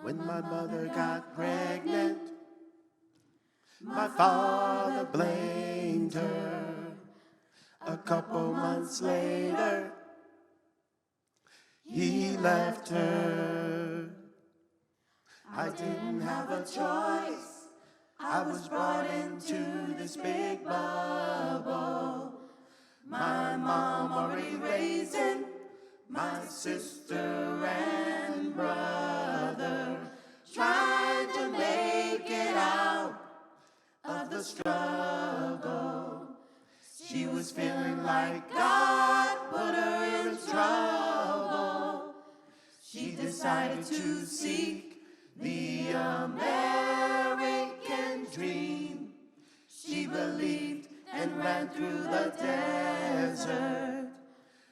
When my mother got pregnant, my father blamed her. A couple months later, he left her. I didn't have a choice. I was brought into this big bubble. My mom already raising my sister and brother, trying to make it out of the struggle. She was feeling like God put her in trouble. She decided to seek the American dream. She believed and ran through the desert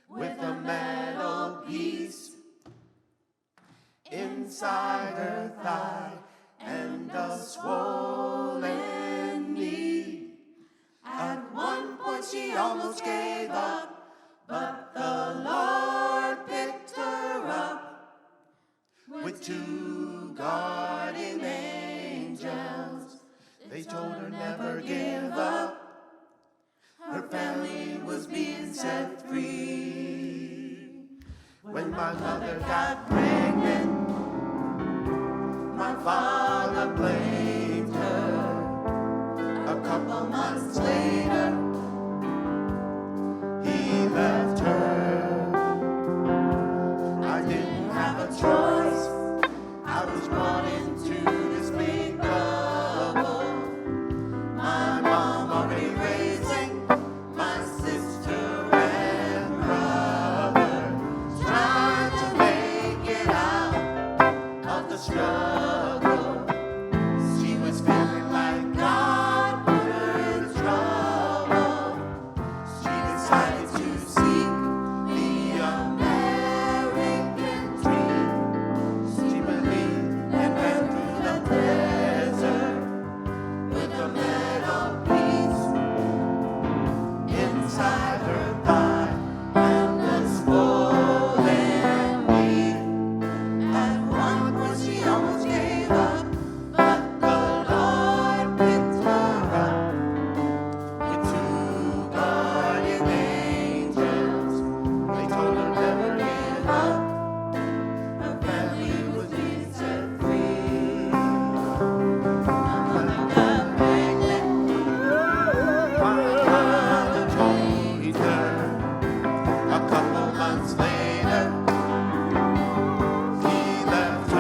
with a metal piece inside her thigh and a swollen knee. At one point she almost gave up, but the Lord picked her up with two guardian angels. They told her never give up. Her family was being set free. When my mother got pregnant, my father blamed her. A couple months later, he left her. I didn't have a choice. I was brought into this big bubble. My mom already raising my sister and brother, trying to make it out of the struggle.